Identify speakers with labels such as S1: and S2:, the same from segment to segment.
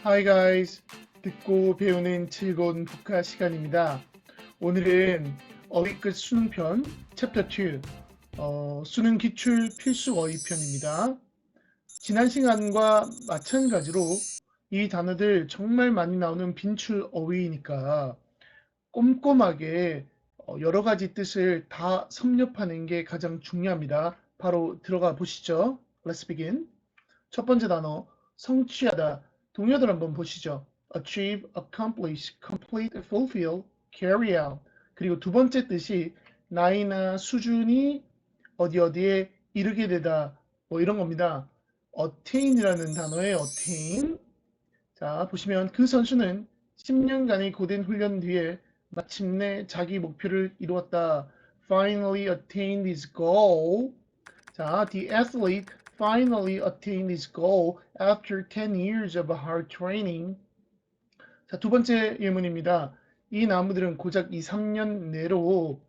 S1: Hi guys. 듣고 배우는 즐거운 북카 시간입니다. 오늘은 어휘 끝 수능편 챕터 2 수능 기출 필수 어휘 편입니다. 지난 시간과 마찬가지로 이 단어들 정말 많이 나오는 빈출 어휘이니까 꼼꼼하게 여러 가지 뜻을 다 섭렵하는 게 가장 중요합니다. 바로 들어가 보시죠. Let's begin. 첫 번째 단어 성취하다. 동요들 한번 보시죠. achieve, accomplish, complete, fulfill, carry out. 그리고 두 번째 뜻이 나이나 수준이 어디 어디에 이르게 되다. 뭐 이런 겁니다. attain이라는 단어의 attain. 자, 보시면 그 선수는 10년간의 고된 훈련 뒤에 마침내 자기 목표를 이루었다. finally attained his goal. 자, the athlete finally attained his goal after 10 years of hard training. 자, 두 번째 예문입니다. 이 나무들은 고작 2, 3년 내로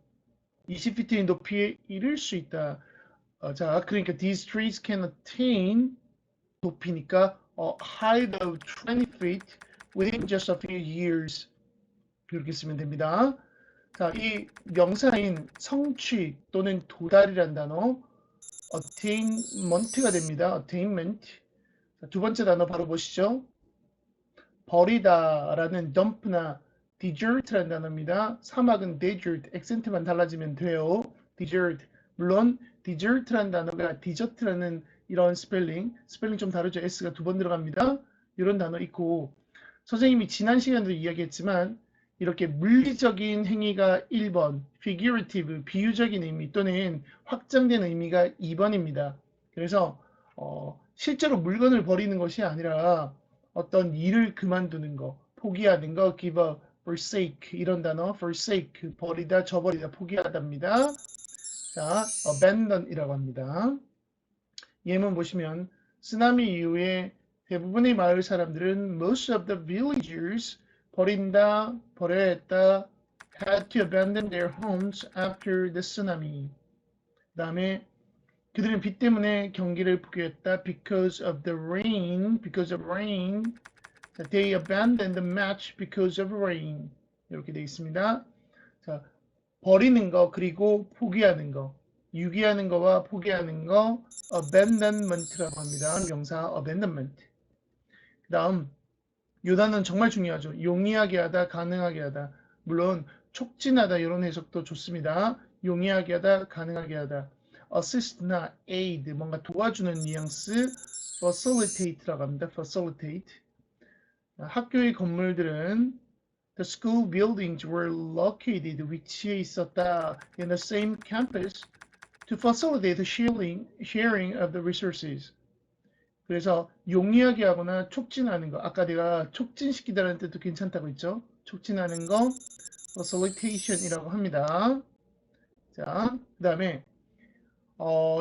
S1: 20피트의 높이에 이를 수 있다. 자, 그러니까 these trees can attain 높이니까 a height of 20 feet within just a few years. 이렇게 쓰면 됩니다. 자, 이 명사인 성취 또는 도달이란 단어 attainment가 됩니다. attainment. 자, 두 번째 단어 바로 보시죠. 버리다라는 dump나 desert라는 단어입니다. 사막은 desert, 액센트만 달라지면 돼요. desert. 물론 desert라는 단어가 desert라는 이런 스펠링 좀 다르죠. S가 두 번 들어갑니다. 이런 단어 있고 선생님이 지난 시간에도 이야기했지만 이렇게 물리적인 행위가 1번, figurative, 비유적인 의미 또는 확장된 의미가 2번입니다. 그래서 실제로 물건을 버리는 것이 아니라 어떤 일을 그만두는 거, 포기하는 거, give up, forsake 이런 단어, forsake, 버리다, 저버리다, 포기하답니다. 자, abandon이라고 합니다. 예문 보시면 쓰나미 이후에 대부분의 마을 사람들은 most of the villagers 버린다, 버려야 했다, had to abandon their homes after the tsunami. 그 다음에 그들은 비 때문에 경기를 포기했다 because of the rain, because of rain. They abandoned the match because of rain. 이렇게 되어 있습니다. 자, 버리는 거 그리고 포기하는 거. 유기하는 거와 포기하는 거 abandonment라고 합니다. 명사 abandonment. 그 다음 이 단어는 정말 중요하죠. 용이하게 하다, 가능하게 하다. 물론 촉진하다 이런 해석도 좋습니다. 용이하게 하다, 가능하게 하다. assist나 aid, 뭔가 도와주는 뉘앙스 facilitate라고 합니다. facilitate. 학교의 건물들은 the school buildings were located, 위치해 있었다 in the same campus to facilitate the sharing of the resources. 그래서 용이하게 하거나 촉진하는 거. 아까 내가 촉진시키다라는 뜻도 괜찮다고 했죠. 촉진하는 거 facilitation이라고 합니다. 자, 그 다음에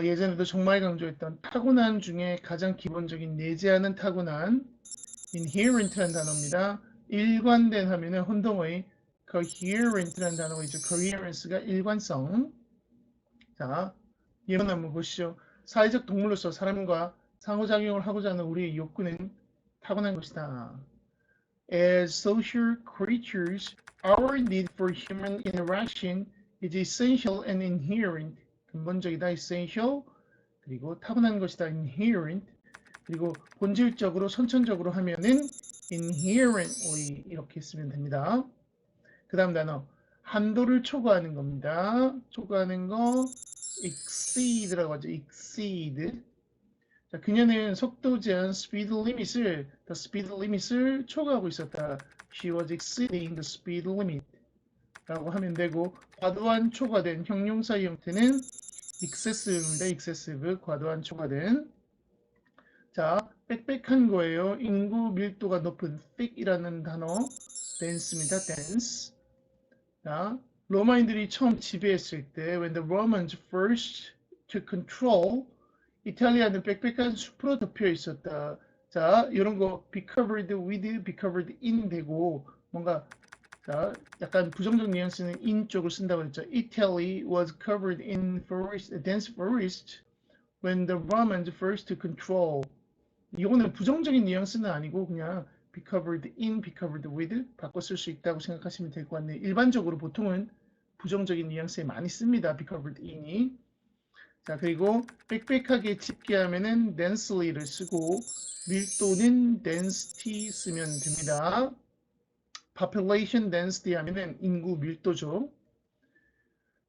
S1: 예전에도 정말 강조했던 타고난 중에 가장 기본적인 내재하는 타고난 inherent라는 단어입니다. 일관된 하면은 혼동의 coherent라는 단어가 있죠. coherence가 일관성. 자, 예문 한번 보시죠. 사회적 동물로서 사람과 상호작용을 하고자 하는 우리의 욕구는 타고난 것이다. As social creatures, our need for human interaction is essential and inherent. 근본적이다, essential. 그리고 타고난 것이다, inherent. 그리고 본질적으로, 선천적으로 하면은 inherently 이렇게 쓰면 됩니다. 그 다음 단어, 한도를 초과하는 겁니다. 초과하는 거 exceed라고 하죠. exceed. 자, 그녀는 속도 제한 speed limit을 초과하고 있었다. She was exceeding the speed limit. 라고 하면 되고, 과도한 초과된 형용사의 형태는 excessive입니다. excessive, 과도한 초과된. 자, 빽빽한 거예요. 인구 밀도가 높은 thick이라는 단어, dense입니다. dense. 자, 로마인들이 처음 지배했을 때, when the Romans first took control, 이탈리아는 빽빽한 숲으로 덮여 있었다. 자, 이런 거 be covered with, be covered in 되고 뭔가 자, 약간 부정적 뉘앙스는 in 쪽을 쓴다고 했죠. Italy was covered in forest, dense forest when the Romans first took control. 이거는 부정적인 뉘앙스는 아니고 그냥 be covered in, be covered with 바꿔 쓸 수 있다고 생각하시면 될 것 같네요. 일반적으로 보통은 부정적인 뉘앙스에 많이 씁니다. be covered in이. 자, 그리고 빽빽하게 짙게 하면은 densely를 쓰고 밀도는 density 쓰면 됩니다. population density 하면은 인구 밀도죠.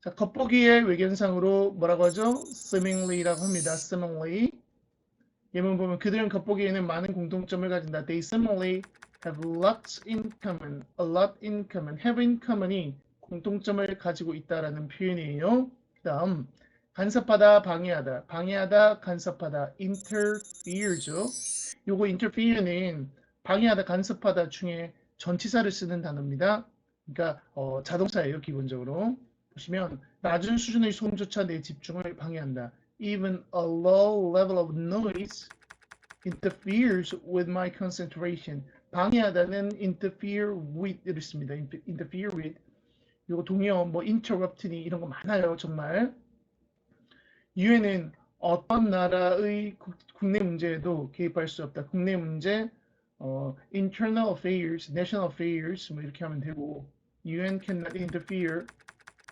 S1: 자, 겉보기의 외견상으로 뭐라고 하죠? seemingly라고 합니다. seemingly. 예문 보면 그들은 겉보기에는 많은 공통점을 가진다. They seemingly have lots in common. A lot in common. have in common이 공통점을 가지고 있다라는 표현이에요. 그 다음 간섭하다, 방해하다. 방해하다, 간섭하다. interfere죠. 요거 interfere는 방해하다, 간섭하다 중에 전치사를 쓰는 단어입니다. 그러니까 자동사예요, 기본적으로. 보시면 낮은 수준의 소음조차 내 집중을 방해한다. Even a low level of noise interferes with my concentration. 방해하다는 interfere with를 씁니다. interfere with. 이거 동의어 뭐 interrupt니 이런 거 많아요, 정말. 유엔은 어떤 나라의 국내 문제에도 개입할 수 없다. 국내 문제, internal affairs, national affairs 뭐 이렇게 하면 되고, UN cannot interfere.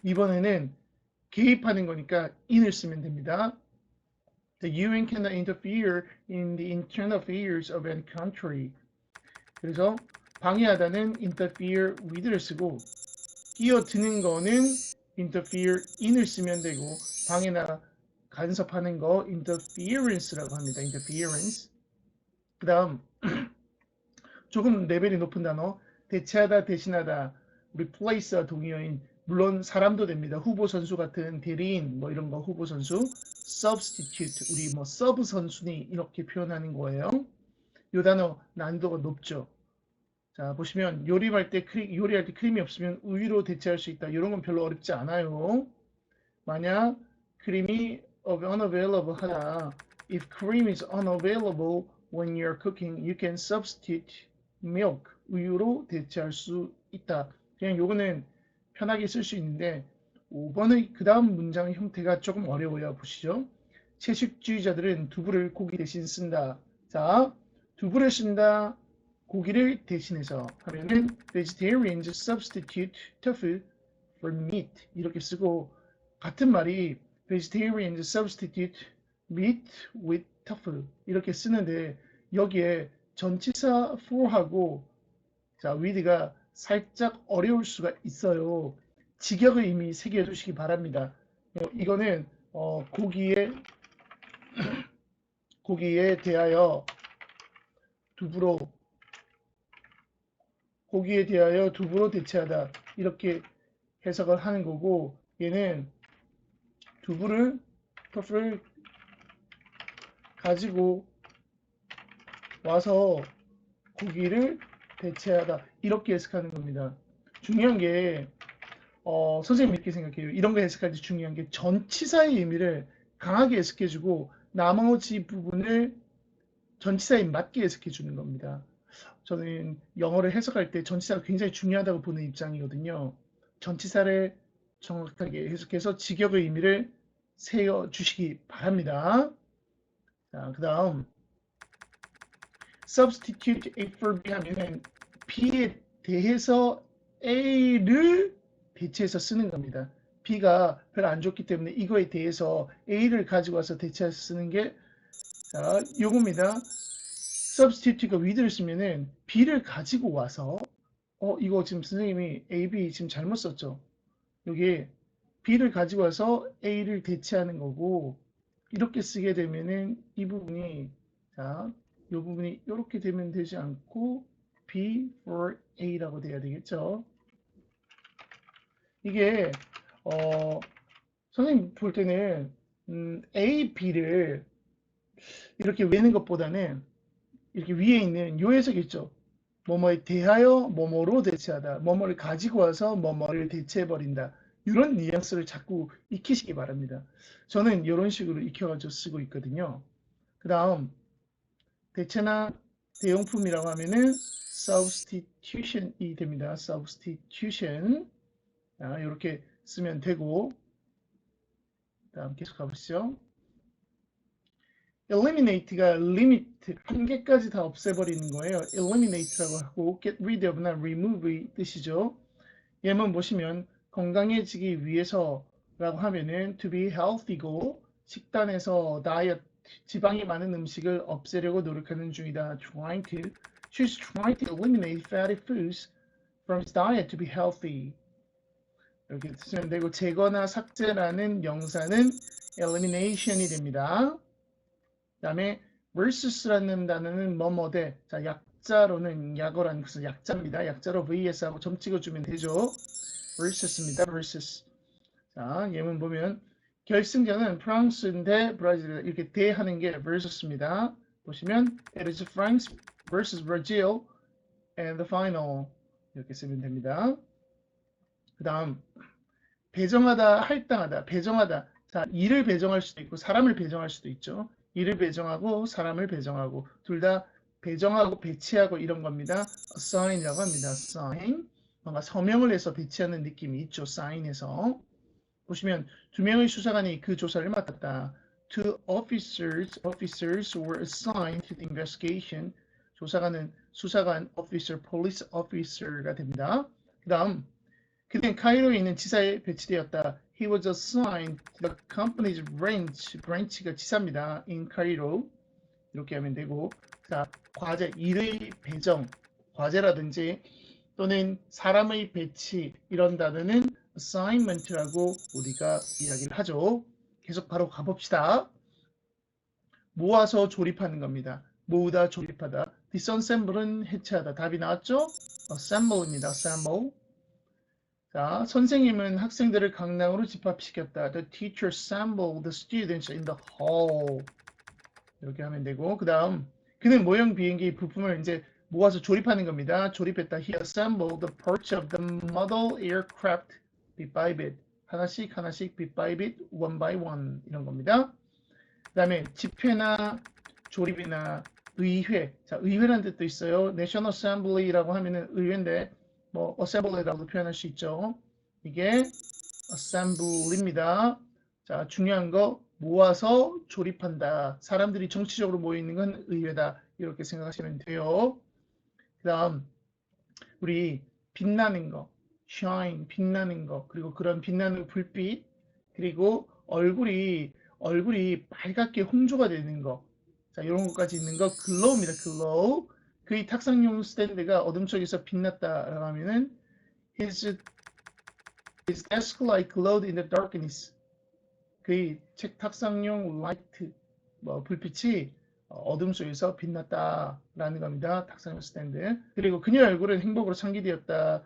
S1: 이번에는 개입하는 거니까 in을 쓰면 됩니다. The UN cannot interfere in the internal affairs of any country. 그래서 방해하다는 interfere with를 쓰고 끼어드는 거는 interfere in을 쓰면 되고 방해나 간섭하는 거 interference라고 합니다. interference. 그 다음 조금 레벨이 높은 단어 대체하다, 대신하다, replace와 동의어인 물론 사람도 됩니다. 후보 선수 같은 대리인 뭐 이런 거 후보 선수 substitute 우리 뭐 서브 선수니 이렇게 표현하는 거예요. 이 단어 난이도가 높죠. 자 보시면 요리할 때 크림이 없으면 우유로 대체할 수 있다. 이런 건 별로 어렵지 않아요. 만약 크림이 unavailable 하다. If cream is unavailable when you're cooking, you can substitute milk. 우유로 대체할 수 있다. 그냥 요거는 편하게 쓸 수 있는데 5번의 그 다음 문장 형태가 조금 어려워요. 보시죠. 채식주의자들은 두부를 고기 대신 쓴다. 자, 두부를 쓴다. 고기를 대신해서 하면은 vegetarians substitute tofu for meat 이렇게 쓰고 같은 말이 vegetarians substitute meat with tofu 이렇게 쓰는데 여기에 전치사 for하고 자 with가 살짝 어려울 수가 있어요. 직역을 이미 새겨두시기 바랍니다. 이거는 고기에 대하여 두부로 대체하다 이렇게 해석을 하는 거고 얘는 토프를 가지고 와서 고기를 대체하다 이렇게 해석하는 겁니다. 중요한 게 선생님 이렇게 생각해요. 이런 거 해석할 때 중요한 게 전치사의 의미를 강하게 해석해주고 나머지 부분을 전치사에 맞게 해석해 주는 겁니다. 저는 영어를 해석할 때 전치사가 굉장히 중요하다고 보는 입장이거든요. 전치사를 정확하게 해석해서 직역의 의미를 세워주시기 바랍니다. 자, 그 다음 substitute A for B 하면은 B에 대해서 A를 대체해서 쓰는 겁니다. B가 별로 안 좋기 때문에 이거에 대해서 A를 가지고 와서 대체해서 쓰는 게 자, 요겁니다. substitute가 with를 쓰면은 B를 가지고 와서 이거 지금 선생님이 A, B 지금 잘못 썼죠. 여기에 B를 가지고 와서 A를 대체하는 거고 이렇게 쓰게 되면은 이 부분이 자, 이 부분이 이렇게 되면 되지 않고 B for A라고 돼야 되겠죠. 이게 선생님 볼 때는 A, B를 이렇게 외는 것보다는 이렇게 위에 있는 요 해석이 있죠. 뭐뭐에 대하여 뭐뭐로 대체하다. 뭐뭐를 가지고 와서 뭐뭐를 대체해버린다. 이런 뉘앙스를 자꾸 익히시기 바랍니다. 저는 이런 식으로 익혀가지고 쓰고 있거든요. 그 다음 대체나 대용품이라고 하면은 substitution이 됩니다. substitution 이렇게 쓰면 되고 다음 계속 가보시죠. eliminate가 limit, 한계까지 다 없애버리는 거예요. eliminate라고 하고 get rid of나 remove의 뜻이죠. 예문 보시면 건강해지기 위해서라고 하면은 to be healthy고 식단에서 다이어트, 지방이 많은 음식을 없애려고 노력하는 중이다. She's trying to eliminate fatty foods from his diet to be healthy. 이렇게 쓰면 되고 제거나 삭제라는 명사는 elimination이 됩니다. 그 다음에 versus라는 단어는 뭐뭐대. 자, 약자로는 약어라는 것은 약자입니다. 약자로 vs하고 점 찍어주면 되죠. versus입니다. versus. 자, 예문 보면 결승전은 프랑스 대 브라질 이렇게 대하는 게 versus입니다. 보시면 it is France versus Brazil and the final 이렇게 쓰면 됩니다. 그 다음 배정하다, 할당하다, 배정하다. 자, 일을 배정할 수도 있고 사람을 배정할 수도 있죠. 일을 배정하고 사람을 배정하고 둘 다 배정하고 배치하고 이런 겁니다. assign이라고 합니다. assign. 뭔가 서명을 해서 배치하는 느낌이 있죠. sign에서. 보시면 두 명의 수사관이 그 조사를 맡았다. Two officers were assigned to the investigation. 조사관은 수사관, officer, police officer가 됩니다. 그 다음 그는 카이로에 있는 지사에 배치되었다. He was assigned to the company's branch가 지사입니다. in Cairo. 이렇게 하면 되고 자, 과제, 일의 배정, 과제라든지 또는 사람의 배치 이런 단어는 assignment라고 우리가 이야기를 하죠. 계속 바로 가봅시다. 모아서 조립하는 겁니다. 모으다, 조립하다. disassemble은 해체하다. 답이 나왔죠? assemble입니다. assemble. 자, 선생님은 학생들을 강당으로 집합시켰다. The teacher assembled the students in the hall. 이렇게 하면 되고 그 다음 그는 모형 비행기 부품을 이제 모아서 조립하는 겁니다. 조립했다. He assembled the parts of the model aircraft bit by bit. 하나씩 bit by bit, one by one 이런 겁니다. 그 다음에 집회나 조립이나 의회. 자, 의회라는 뜻도 있어요. National Assembly라고 하면은 의회인데 뭐 assembly라고 표현할 수 있죠. 이게 assembly입니다. 자, 중요한 거 모아서 조립한다. 사람들이 정치적으로 모여 있는 건 의회다. 이렇게 생각하시면 돼요. 그다음 우리 빛나는 거, shine 빛나는 거, 그리고 그런 빛나는 불빛, 그리고 얼굴이 빨갛게 홍조가 되는 거. 자, 이런 것까지 있는 거 glow입니다. glow. 그의 탁상용 스탠드가 어둠 속에서 빛났다라고 하면은 his desk light glowed in the darkness. 그의 책 탁상용 라이트 불빛이 어둠 속에서 빛났다라는 겁니다. 탁상용 스탠드. 그리고 그녀의 얼굴은 행복으로 창기되었다.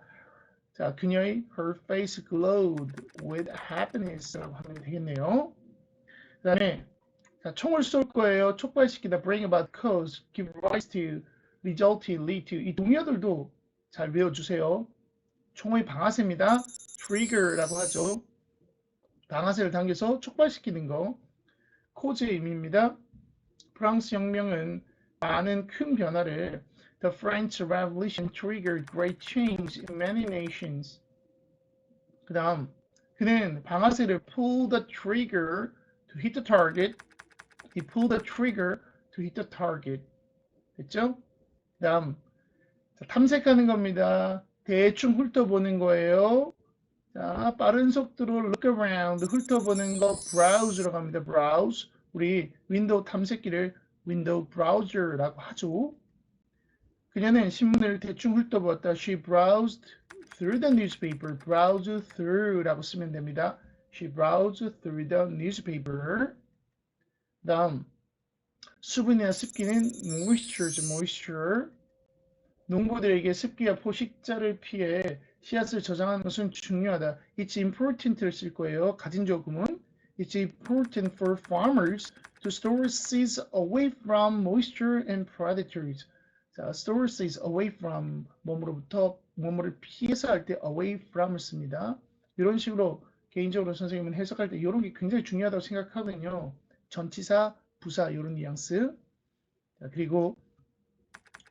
S1: 자, 그녀의 her face glowed with happiness라고 하면 되겠네요. 그 다음에 총을 쏠 거예요. 촉발시키다, bring about, cause, give rise to, result to, lead to. 이 동의어들도 잘 외워주세요. 총의 방아쇠입니다. trigger라고 하죠. 방아쇠를 당겨서 촉발시키는 거. 코즈의 의미입니다. 프랑스 혁명은 많은 큰 변화를 The French Revolution triggered great change in many nations. 그 다음 그는 방아쇠를 pull the trigger to hit the target. He pulled the trigger to hit the target. 됐죠? 그 다음 탐색하는 겁니다. 대충 훑어보는 거예요. 자, 빠른 속도로 look around, 훑어보는 거 browse라고 합니다. browse. 우리 윈도우 탐색기를 윈도우 브라우저라고 하죠. 그녀는 신문을 대충 훑어보았다. She browsed through the newspaper. browse through라고 쓰면 됩니다. She browsed through the newspaper. 다음 수분이나 습기는 moisture. 농부들에게 습기와 포식자를 피해 씨앗을 저장하는 것은 중요하다. It's important를 쓸 거예요. 가진 조금은 It's important for farmers to store seeds away from moisture and predators. 자, store seeds away from 뭐뭐로부터 뭐뭐를 피해서 할 때 away from을 씁니다. 이런 식으로 개인적으로 선생님은 해석할 때 이런 게 굉장히 중요하다고 생각하거든요. 전치사, 부사 이런 뉘앙스. 자, 그리고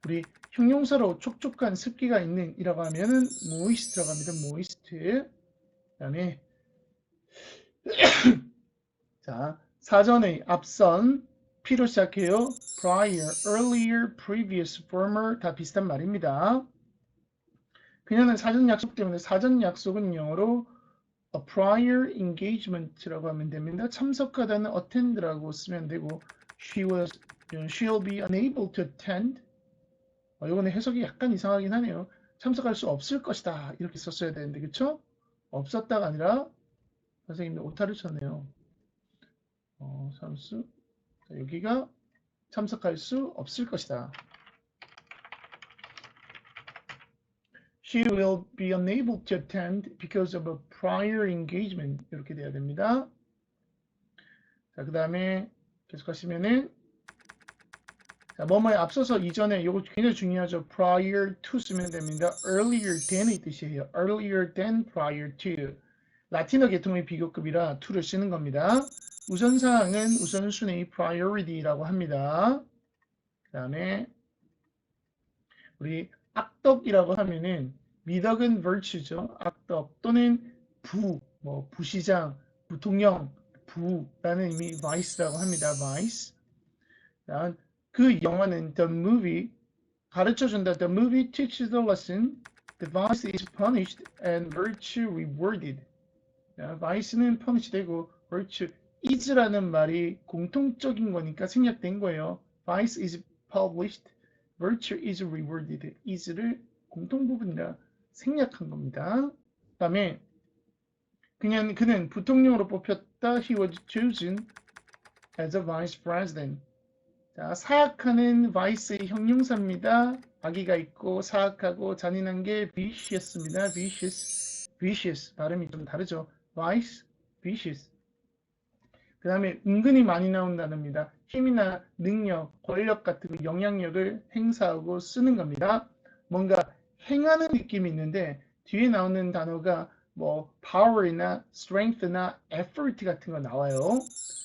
S1: 우리 형용사로 촉촉한 습기가 있는 이라고 하면은 moist 들어갑니다. moist. 그다음에 자, 사전의 앞선 P로 시작해요. prior, earlier, previous, former 다 비슷한 말입니다. 그녀는 사전 약속 때문에 사전 약속은 영어로 a prior engagement라고 하면 됩니다. 참석하다는 attend라고 쓰면 되고 she'll be unable to attend. 이거는 해석이 약간 이상하긴 하네요. 참석할 수 없을 것이다 이렇게 썼어야 되는데 그쵸? 없었다가 아니라 선생님이 오타를 쳤네요. 삼수 자, 여기가 참석할 수 없을 것이다. She will be unable to attend because of a prior engagement 이렇게 돼야 됩니다. 자, 그 다음에 계속하시면은 자, 뭐뭐에 앞서서 이전에 이거 굉장히 중요하죠. prior to 쓰면 됩니다. earlier than의 뜻이에요. earlier than prior to. 라틴어 계통의 비교급이라 to를 쓰는 겁니다. 우선사항은 우선순위 priority라고 합니다. 그 다음에 우리 악덕이라고 하면은 미덕은 virtue죠. 악덕 또는 부시장, 부통령, 부라는 의미 vice라고 합니다. vice. 그 영화는 the movie 가르쳐준다. The movie teaches the lesson. The vice is punished and virtue rewarded. vice는 punish 되고 virtue is라는 말이 공통적인 거니까 생략된 거예요. vice is published. virtue is rewarded. is를 공통 부분이라 생략한 겁니다. 그 다음에 그는 부통령으로 뽑혔다. He was chosen as a vice president. 자, 사악하는 vice의 형용사입니다. 악의가 있고 사악하고 잔인한 게 vicious입니다. vicious 발음이 좀 다르죠. vice, vicious. 그 다음에 은근히 많이 나온 단어입니다. 힘이나 능력, 권력 같은 영향력을 행사하고 쓰는 겁니다. 뭔가 행하는 느낌이 있는데 뒤에 나오는 단어가 뭐 power이나 strength나 effort 같은 거 나와요.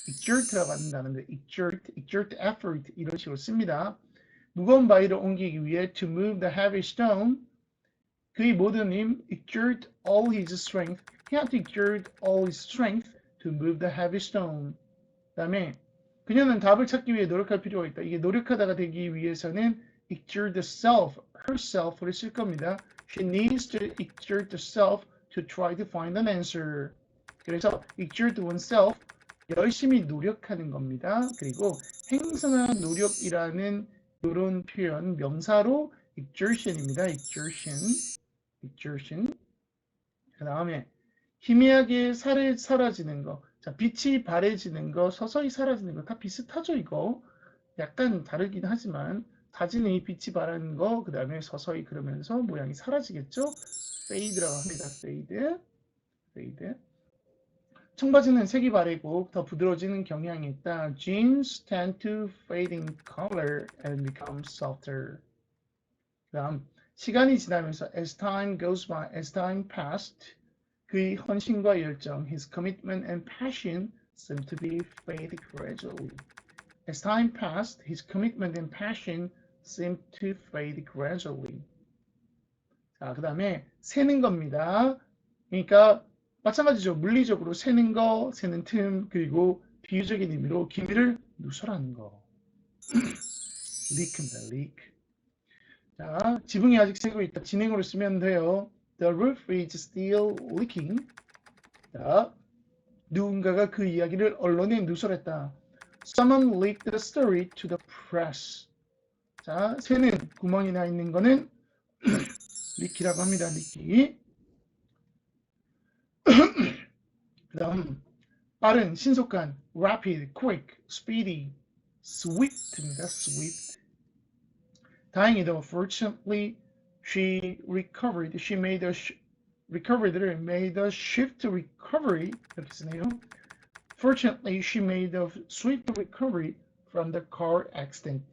S1: exert라고 하는 단어인데 exert effort 이런 식으로 씁니다. 무거운 바위를 옮기기 위해 to move the heavy stone 그의 모든 힘 exert all his strength he had to exert all his strength to move the heavy stone. 그 다음에 그녀는 답을 찾기 위해 노력할 필요가 있다. 이게 노력하다가 되기 위해서는 exert self, herself를 쓸 겁니다. She needs to exert herself to try to find an answer. 그래서 exert oneself, 열심히 노력하는 겁니다. 그리고 행사나 노력이라는 이런 표현 명사로 exertion입니다. exertion. 그 다음에 희미하게 사라지는 거. 자, 빛이 바래지는 거, 서서히 사라지는 거 다 비슷하죠, 이거. 약간 다르긴 하지만 사진의 빛이 바라는 거, 그 다음에 서서히 그러면서 모양이 사라지겠죠? fade라고 합니다. fade. 청바지는 색이 바래고 더 부드러워지는 경향이 있다. Jeans tend to fade in color and become softer. 그다음 시간이 지나면서 as time goes by, as time passed, 그의 헌신과 열정, his commitment and passion seem to be fade gradually. As time passed, his commitment and passion seemed to fade gradually. 자, 그 다음에 세는 겁니다. 그러니까 마찬가지죠. 물리적으로 세는 거, 세는 틈, 그리고 비유적인 의미로 기미를 누설하는 거. leak입니다. leak. 자, 지붕이 아직 새고 있다. 진행으로 쓰면 돼요. The roof is still leaking. 자, 누군가가 그 이야기를 언론에 누설했다. Someone leaked the story to the press. 자, 새는 구멍이 나 있는 거는 leak이라고 합니다. leak. 그 다음 빠른, 신속한, rapid, quick, speedy, swift입니다. swift. 다행히도 fortunately she recovered. She made a swift recovery. 이렇게 쓰네요. Fortunately, she made a swift recovery from the car accident.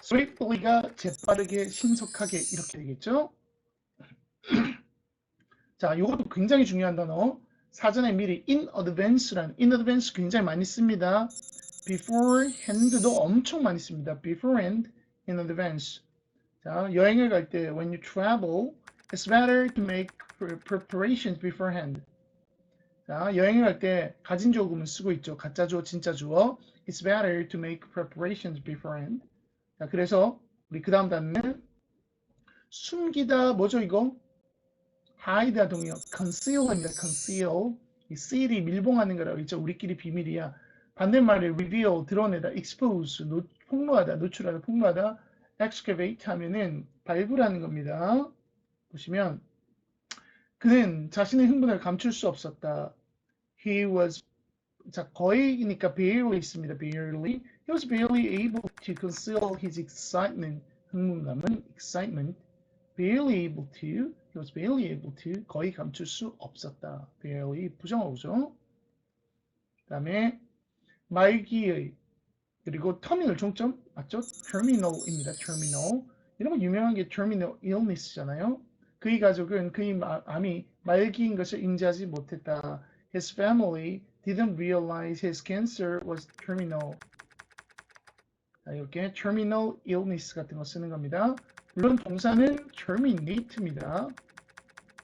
S1: swiftly가 재빠르게, 신속하게 이렇게 되겠죠? 자, 이것도 굉장히 중요한 단어. 사전에 미리 in advance 굉장히 많이 씁니다. beforehand도 엄청 많이 씁니다. beforehand, in advance. 자, 여행을 갈 때 when you travel, it's better to make preparations beforehand. 자, 여행을 갈 때 가진 주어 구문 쓰고 있죠. 가짜 주어, 진짜 주어. It's better to make preparations beforehand. 자, 그래서 우리 그 다음 단어는 숨기다 뭐죠 이거? hide가 동의어. conceal입니다. conceal. 이 seal이 밀봉하는 거라고 했죠. 우리끼리 비밀이야. 반대말에 reveal, 드러내다, expose, 폭로하다, 노출하다, 폭로하다, excavate 하면은 발굴하는 겁니다. 보시면 그는 자신의 흥분을 감출 수 없었다. He was 자 거의니까 barely 있습니다. barely. He was barely able to conceal his excitement. 흥분감은 excitement. barely able to. He was barely able to. 거의 감출 수 없었다. barely 부정어구죠. 그다음에 말기의 그리고 터미널 종점 맞죠? terminal입니다. terminal. 이런 거 유명한 게 terminal illness잖아요. 그의 가족은 그의 암이 말기인 것을 인지하지 못했다. His family didn't realize his cancer was terminal. 자, 이렇게 terminal illness 같은 거 쓰는 겁니다. 물론 동사는 terminate입니다.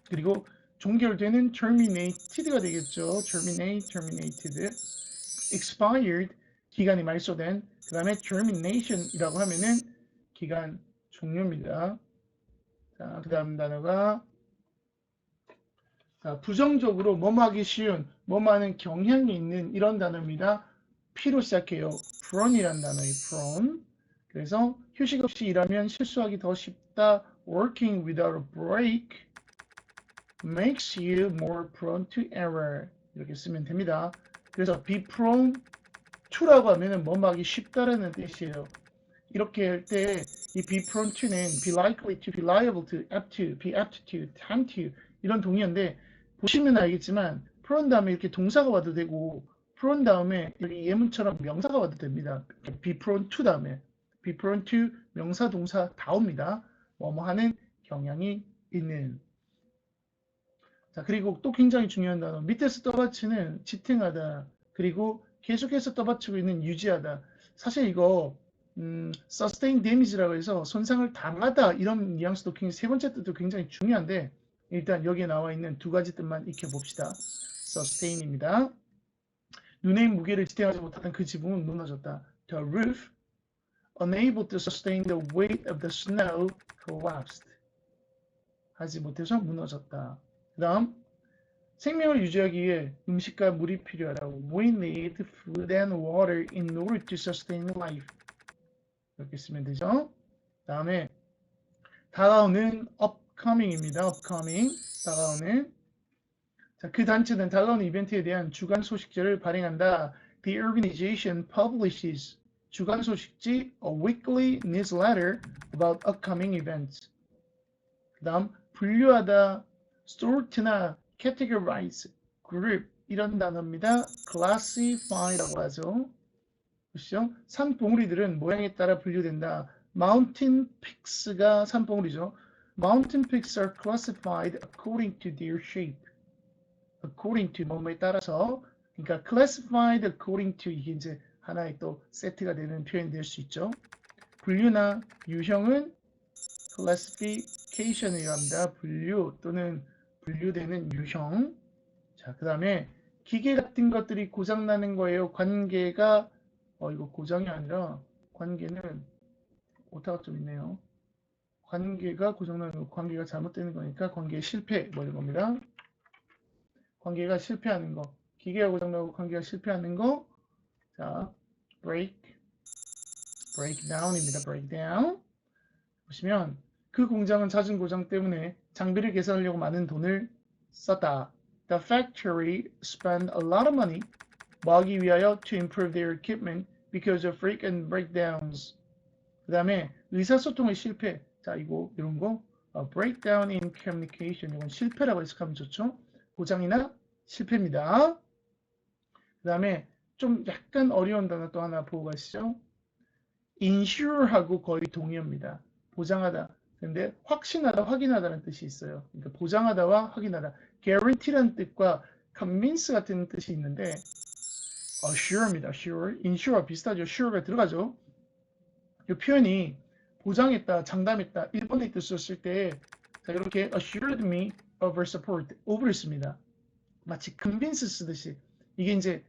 S1: 그리고 종결되는 terminated가 되겠죠. terminate, terminated. expired, 기간이 말소된. 그 다음에 termination이라고 하면은 기간 종료입니다. 자, 그 다음 단어가 자, 부정적으로 뭐뭐하기 쉬운, 뭐뭐하는 경향이 있는 이런 단어입니다. P로 시작해요. prone이라는 단어예요. prone. 그래서 휴식 없이 일하면 실수하기 더 쉽다. Working without a break makes you more prone to error. 이렇게 쓰면 됩니다. 그래서 be prone to라고 하면은 뭐뭐하기 쉽다라는 뜻이에요. 이렇게 할 때 이 be prone to는 be likely to, be liable to, apt to, be apt to, time to 이런 동의어인데 보시면 알겠지만 prone 다음에 이렇게 동사가 와도 되고 prone 다음에 여기 예문처럼 명사가 와도 됩니다. be prone to 다음에 be prone to 명사 동사 다 옵니다. 뭐뭐 하는 경향이 있는. 자, 그리고 또 굉장히 중요한 단어 밑에서 떠받치는 지탱하다 그리고 계속해서 떠받치고 있는 유지하다. 사실 이거 sustain damage라고 해서 손상을 당하다 이런 뉘앙스도 굉장히 세 번째 뜻도 굉장히 중요한데 일단 여기에 나와 있는 두 가지 뜻만 익혀봅시다. sustain입니다. 눈의 무게를 지탱하지 못하는 그 지붕은 무너졌다. The roof, unable to sustain the weight of the snow, collapsed. 하지 못해서 무너졌다. 그 다음 생명을 유지하기 위해 음식과 물이 필요하다고. We need food and water in order to sustain life. 이렇게 쓰면 되죠. 다음에 다가오는 upcoming입니다. upcoming 다가오는 자, 그 단체는 다가오는 이벤트에 대한 주간 소식지를 발행한다. The organization publishes 주간 소식지 a weekly newsletter about upcoming events. 그다음 분류하다 sort나 categorize group 이런 단어입니다. classify라고 하죠. 보시죠. 산봉우리들은 모양에 따라 분류된다. Mountain peaks가 산봉우리죠. Mountain peaks are classified according to their shape. according to 뭐뭐에 따라서 그러니까 classified according to 이게 이제 하나의 또 세트가 되는 표현이 될 수 있죠. 분류나 유형은 classification이라고 합니다. 분류 또는 분류되는 유형. 자, 그 다음에 기계 같은 것들이 고장나는 거예요. 관계가 이거 고장이 아니라 관계는 오타가 좀 있네요. 관계가 고장나는 거, 관계가 잘못되는 거니까 관계 실패 뭐 이런 겁니다. 관계가 실패하는 거, 기계가 고장나고 관계가 실패하는 거. 자, breakdown입니다. breakdown. 보시면 그 공장은 잦은 고장 때문에 장비를 개선하려고 많은 돈을 썼다. The factory spent a lot of money 뭐 하기 위하여 to improve their equipment because of frequent breakdowns. 그 다음에 의사소통의 실패. 자, 이거 이런 거 breakdown in communication 이건 실패라고 해석하면 좋죠. 고장이나 실패입니다. 그 다음에 좀 약간 어려운 단어 또 하나 보고 가시죠. insure하고 거의 동의어입니다. 보장하다. 근데 확신하다, 확인하다는 뜻이 있어요. 그러니까 보장하다와 확인하다. guarantee라는 뜻과 convince 같은 뜻이 있는데 assure입니다. assure. insure와 비슷하죠. sure가 들어가죠. 이 표현이 보장했다, 장담했다, 1번의 뜻을 쓸 때 자, 이렇게 assured me of her support, over를 씁니다. 마치 convince 쓰듯이 이게 이제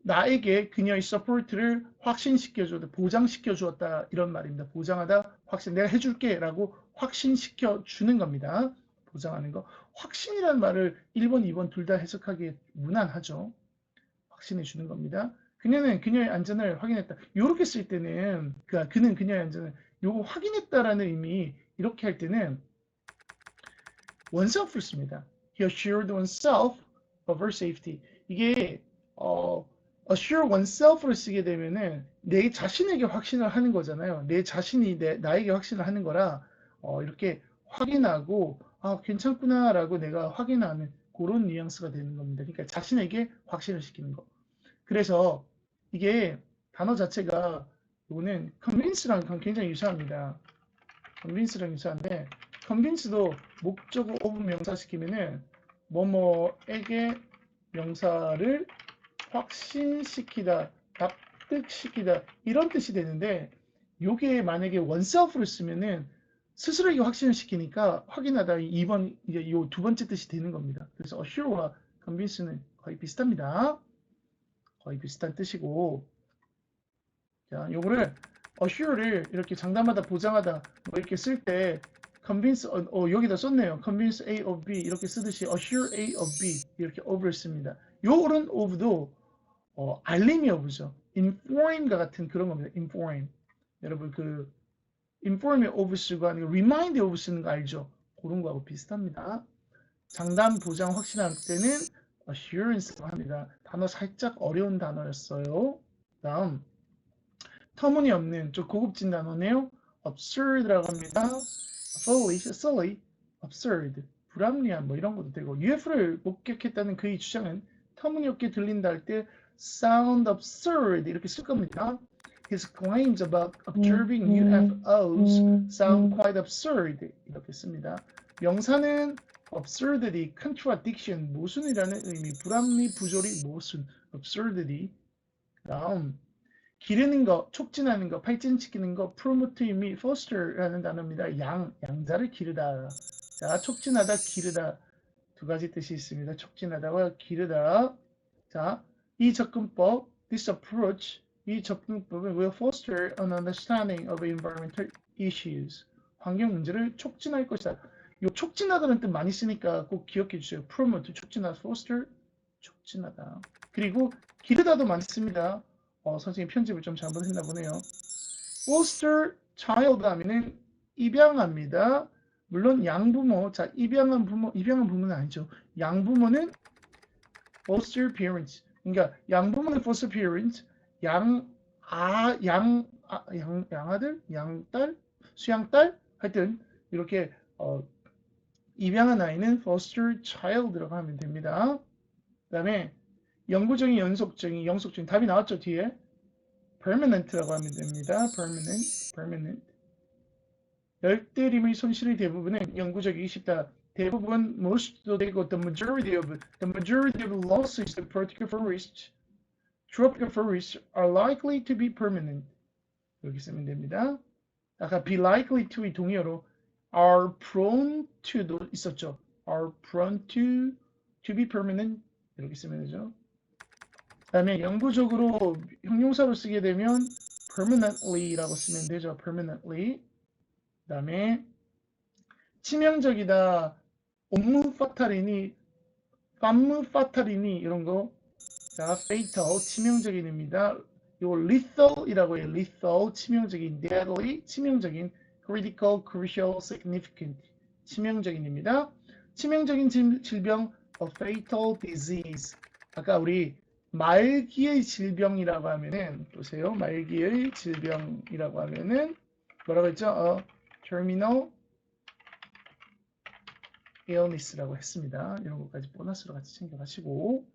S1: 나에게 그녀의 서포트를 확신시켜 주었다, 보장시켜 주었다 이런 말입니다. 보장하다, 확신, 내가 해줄게라고 확신시켜 주는 겁니다. 보장하는 거. 확신이라는 말을 1번, 2번 둘 다 해석하기에 무난하죠. 확신해 주는 겁니다. 그녀는 그녀의 안전을 확인했다. 이렇게 쓸 때는 그는 그녀의 안전을 요거 확인했다라는 의미 이렇게 할 때는 oneself를 씁니다. He assured oneself of her safety. 이게 assure oneself를 쓰게 되면은 내 자신에게 확신을 하는 거잖아요. 내 자신이 나에게 확신을 하는 거라 이렇게 확인하고 괜찮구나라고 내가 확인하는 그런 뉘앙스가 되는 겁니다. 그러니까 자신에게 확신을 시키는 거. 그래서 이게 단어 자체가 이거는 convince랑 굉장히 유사합니다. convince랑 유사한데 convince도 목적어 of 명사시키면은 뭐뭐에게 명사를 확신시키다, 납득시키다 이런 뜻이 되는데 요게 만약에 oneself를 쓰면은 스스로에게 확신을 시키니까 확인하다 2번 이제 요 두 번째 뜻이 되는 겁니다. 그래서 assure와 convince는 거의 비슷합니다. 거의 비슷한 뜻이고 자, 요거를 assure를 이렇게 장담하다, 보장하다 뭐 이렇게 쓸 때 convince 여기다 썼네요. convince A of B 이렇게 쓰듯이 assure A of B 이렇게 of를 씁니다. 요런 of도 알림이 of죠. inform과 같은 그런 겁니다. inform. 여러분 그 inform의 of 쓰고 아니면 remind of 쓰는 거 알죠? 그런 거하고 비슷합니다. 장담, 보장, 확신할 때는 assurance라고 합니다. 단어 살짝 어려운 단어였어요. 다음 터무니없는 좀 고급진 단어네요. absurd라고 합니다. foolish, silly, absurd, 불합리한 뭐 이런 것도 되고 UF를 목격했다는 그의 주장은 터무니없게 들린다 할 때 sound absurd 이렇게 쓸 겁니다. His claims about observing UFOs sound quite absurd 이렇게 씁니다. 명사는 absurdity, contradiction, 모순이라는 의미, 불합리, 부조리, 모순, absurdity. 다음 기르는 거, 촉진하는 거, 발전시키는 거, promote 이미 foster라는 단어입니다. 양자를 기르다. 자, 촉진하다, 기르다. 두 가지 뜻이 있습니다. 촉진하다와 기르다. 자, 이 접근법, this approach, 이 접근법은 will foster an understanding of environmental issues. 환경 문제를 촉진할 것이다. 이 촉진하다는 뜻 많이 쓰니까 꼭 기억해 주세요. promote, 촉진하다, foster, 촉진하다. 그리고 기르다도 많이 씁니다. 선생님 편집을 좀 잘못했나 보네요. foster child 하면은 입양합니다. 물론 양부모, 자 입양한 부모는 아니죠. 양부모는 foster parents. 그러니까 양부모는 foster parents, 양아들, 양딸, 수양딸 하여튼 이렇게 입양한 아이는 foster child라고 하면 됩니다. 그다음에 영구적인, 영속적인 답이 나왔죠 뒤에 permanent라고 하면 됩니다. permanent. 열대림의 손실의 대부분은 영구적이기 쉽다. 대부분 most도 되고 the majority of losses to tropical forests are likely to be permanent. 이렇게 쓰면 됩니다. 아까 be likely to의 동의어로 are prone to도 있었죠. are prone to be permanent 이렇게 쓰면 되죠. 그 다음에 영구적으로 형용사로 쓰게 되면 permanently라고 쓰면 되죠. permanently. 그 다음에 치명적이다. 옴무 파탈이니, 팜무 파탈이니 이런 거. 자, fatal 치명적인입니다. 이거 lethal이라고 해요. lethal 치명적인, deadly 치명적인, critical, crucial, significant 치명적인입니다. 치명적인 질병 a fatal disease. 아까 우리 말기의 질병이라고 하면은 보세요. 말기의 질병이라고 하면은 뭐라고 했죠? terminal illness라고 했습니다. 이런 것까지 보너스로 같이 챙겨가시고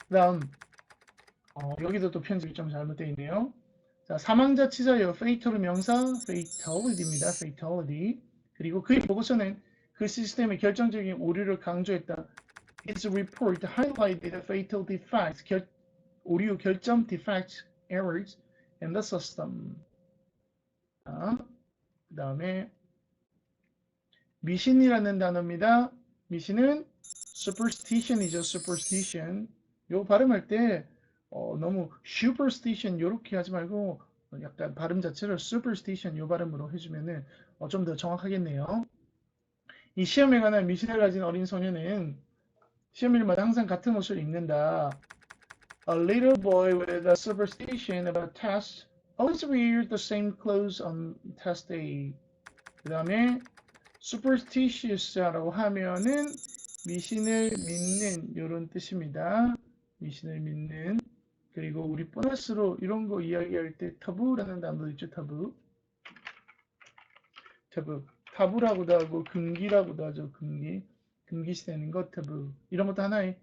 S1: 그 다음 여기도 또 편집이 좀 잘못되어 있네요. 자, 사망자 치사요 fatal 명사 fatality입니다. fatality. 그리고 그의 보고서는 그 시스템의 결정적인 오류를 강조했다. Its report highlighted fatal defects, 오류 결점 defects, errors in the system. 그 다음에 미신이라는 단어입니다. 미신은 superstition이죠. superstition. 요 발음할 때 너무 superstition 요렇게 하지 말고 약간 발음 자체를 superstition 요 발음으로 해주면은 좀 더 정확하겠네요. 이 시험에 관한 미신을 가진 어린 소녀는 시험일마다 항상 같은 옷을 입는다. A little boy with a superstition about tests always wears the same clothes on test day. 그 다음에 superstitious라고 하면은 미신을 믿는 이런 뜻입니다. 미신을 믿는. 그리고 우리 보너스로 이런 거 이야기할 때 타부라는 단어도 있죠. 타부. 타부. 타부라고도 하고 금기라고도 하죠. 금기. 금기시되는 것 타부. 이런 것도 하나의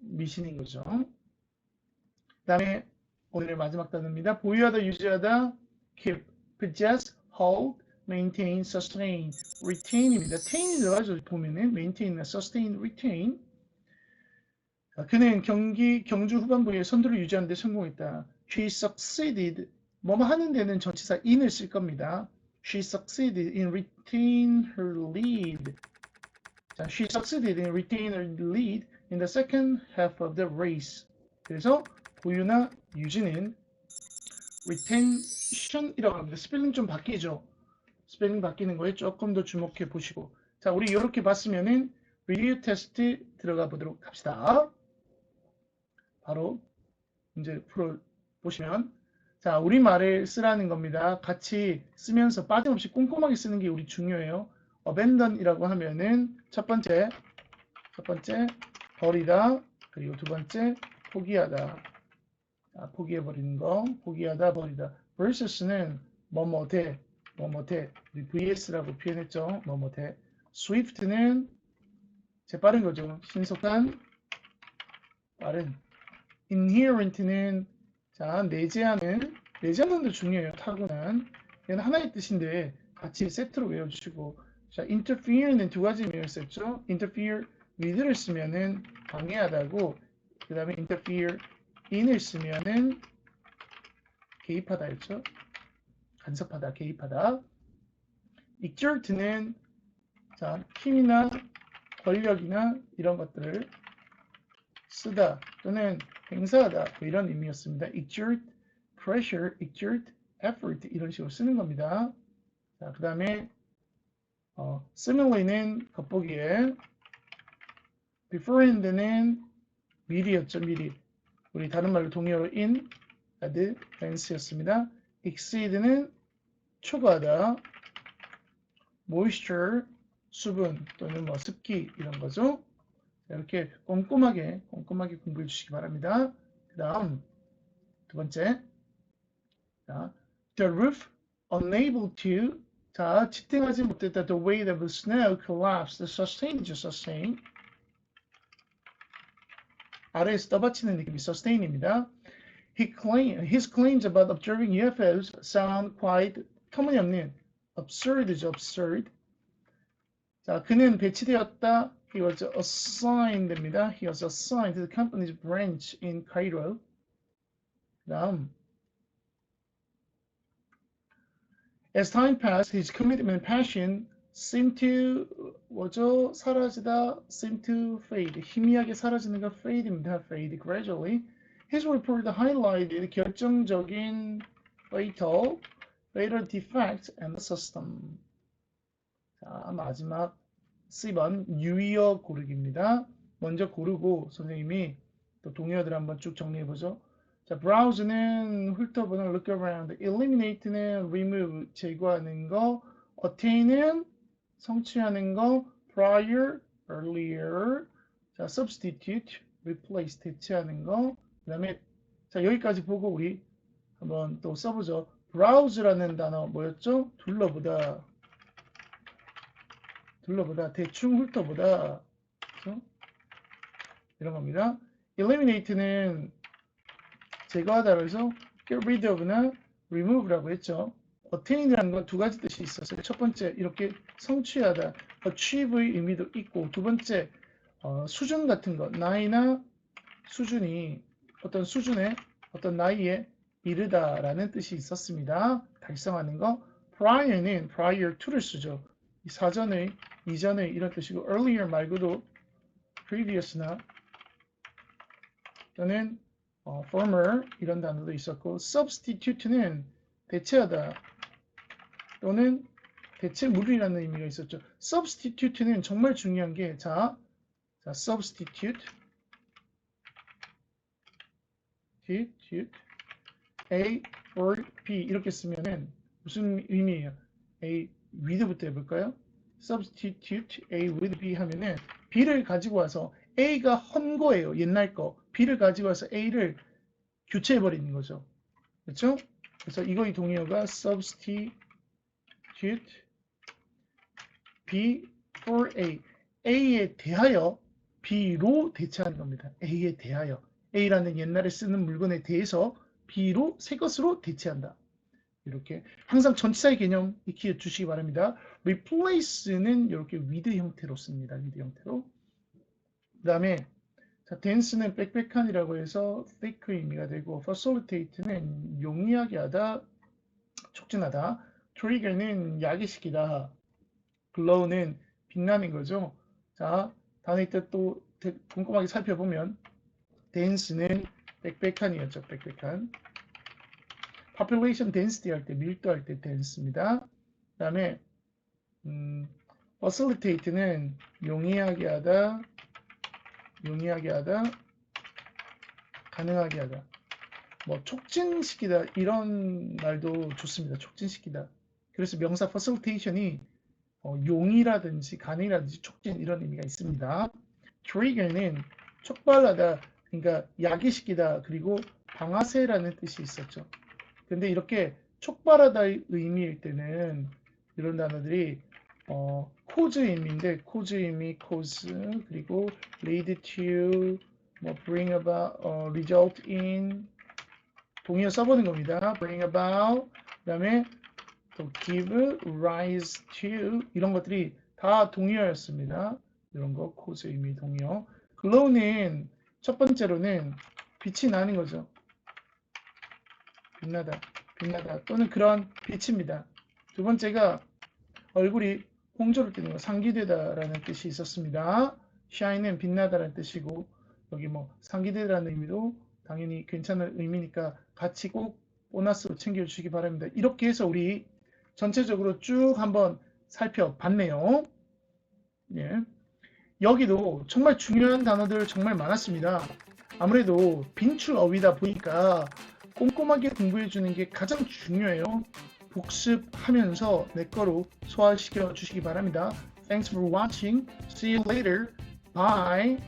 S1: 미신인 거죠. 그 다음에 오늘의 마지막 단어입니다. 보유하다, 유지하다, keep, possess, hold, maintain, sustain, retain입니다. tain이 들어가죠. 보면은 maintain, sustain, retain. 그는 경주 후반부에 선두를 유지하는 데 성공했다. She succeeded. 뭐뭐 하는 데는 전치사 in을 쓸 겁니다. She succeeded in retain her lead. 자, she succeeded in retain her lead in the second half of the race. 그래서 보유나 유지는 retention이라고 합니다. 스펠링 좀 바뀌죠. 스펠링 바뀌는 거에 조금 더 주목해 보시고. 자, 우리 이렇게 봤으면은 리뷰 테스트 들어가 보도록 합시다. 바로 문제 풀어 보시면, 자, 우리말을 쓰라는 겁니다. 같이 쓰면서 빠짐없이 꼼꼼하게 쓰는 게 우리 중요해요. abandon이라고 하면은 첫 번째 버리다, 그리고 두 번째 포기하다. 자, 포기해버리는 거, 포기하다, 버리다. versus는 뭐뭐대, 우리 vs라고 표현했죠. 뭐뭐대. swift는 재빠른 거죠. 신속한, 빠른. inherent는 자, 내재하는도 중요해요. 타고난. 얘는 하나의 뜻인데 같이 세트로 외워주시고. 자, interfere는 두 가지 의미를 썼죠. interfere with를 쓰면은 방해하다고, 그 다음에 interfere in을 쓰면은 개입하다였죠. 간섭하다, 개입하다. exert는 자, 힘이나 권력이나 이런 것들을 쓰다 또는 행사하다, 뭐 이런 의미였습니다. exert, pressure, exert, effort 이런 식으로 쓰는 겁니다. 자, 그 다음에 similarly는 겉보기에, beforehand는 미리였죠. 미리. 우리 다른 말로 동의어로 in, advance였습니다. exceed는 초과하다, moisture, 수분 또는 뭐 습기 이런 거죠. 이렇게 꼼꼼하게 공부해 주시기 바랍니다. 그 다음 두 번째, 자, the roof unable to, 자, 지탱하지 못했다. The weight of the snow collapsed. sustain이죠. sustain. 아래에서 떠받치는 느낌이 sustain입니다. His claims about observing UFOs sound quite 터무니없는 absurd죠. absurd. 자, 그는 배치되었다. He was assigned입니다. He was assigned to the company's branch in Cairo. 다음, as time passed, his commitment and passion seemed to 사라지다, seemed to fade. 희미하게 사라지는 거 fade입니다. fade gradually. His report highlighted 결정적인 fatal defects in the system. 자, 마지막 C번 유의어 고르기입니다. 먼저 고르고 선생님이 또 동의어들 한번 쭉 정리해보죠. 자, browse는 훑어보는 look around, eliminate는 remove, 제거하는 거, attain은 성취하는 거, prior, earlier, 자, substitute, replace, 대체하는 거, 그 다음에 자, 여기까지 보고 우리 한번 또 써보죠. browse라는 단어 뭐였죠? 둘러보다, 대충 훑어보다, 그렇죠? 이런 겁니다. eliminate는 제거하다로 해서 get rid of나 remove라고 했죠. attain이라는 건 두 가지 뜻이 있었어요. 첫 번째, 이렇게 성취하다, achieve의 의미도 있고, 두 번째, 수준 같은 것, 나이나 수준이 어떤 수준에, 어떤 나이에 이르다라는 뜻이 있었습니다. 달성하는 거. prior는 prior to를 쓰죠. 사전의, 이전의 이런 뜻이고, earlier 말고도 previous나 또는 former 이런 단어도 있었고 substitute는 대체하다 또는 대체물이라는 의미가 있었죠. substitute는 정말 중요한 게 자 substitute A or B 이렇게 쓰면은 무슨 의미예요? A with부터 해볼까요? substitute A with B 하면은 B를 가지고 와서 A가 헌 거예요. 옛날 거. B를 가지고 와서 A를 교체해버리는 거죠. 그렇죠? 그래서 이거의 동의어가 substitute B for A. A에 대하여 B로 대체하는 겁니다. A에 대하여. A라는 옛날에 쓰는 물건에 대해서 B로 새 것으로 대체한다. 이렇게 항상 전치사의 개념 익혀 주시기 바랍니다. replace는 이렇게 with 형태로 씁니다. with 형태로. 그 다음에 dance는 빽빽한이라고 해서 thick 의미가 되고 facilitate는 용이하게 하다, 촉진하다. trigger는 야기시키다. glow는 빛나는 거죠. 자, 단어의 뜻 또 꼼꼼하게 살펴보면 dance는 빽빽한이었죠. 빽빽한. population density 할 때, 밀도할 때 dense입니다. 그 다음에 facilitate는 용이하게 하다, 가능하게 하다. 뭐 촉진시키다 이런 말도 좋습니다. 촉진시키다. 그래서 명사 facilitation이 용이라든지 가능이라든지 촉진 이런 의미가 있습니다. trigger는 촉발하다, 그러니까 야기시키다 그리고 방아쇠라는 뜻이 있었죠. 근데 이렇게 촉발하다의 의미일 때는 이런 단어들이 cause 의미인데 cause 의미 cause 그리고 lead to 뭐 bring about result in 동의어 써보는 겁니다. bring about 그다음에 또 give rise to 이런 것들이 다 동의어였습니다. 이런 거 cause 의미 동의어. glow는 첫 번째로는 빛이 나는 거죠. 빛나다 또는 그런 빛입니다. 두 번째가 얼굴이 홍조를 띠는 거, 상기되다라는 뜻이 있었습니다. shine은 빛나다라는 뜻이고 여기 뭐 상기되다라는 의미도 당연히 괜찮은 의미니까 같이 꼭 보너스로 챙겨주시기 바랍니다. 이렇게 해서 우리 전체적으로 쭉 한번 살펴봤네요. 예. 여기도 정말 중요한 단어들 정말 많았습니다. 아무래도 빈출 어휘다 보니까 꼼꼼하게 공부해 주는 게 가장 중요해요. 복습하면서 내 거로 소화시켜 주시기 바랍니다. Thanks for watching. See you later. Bye.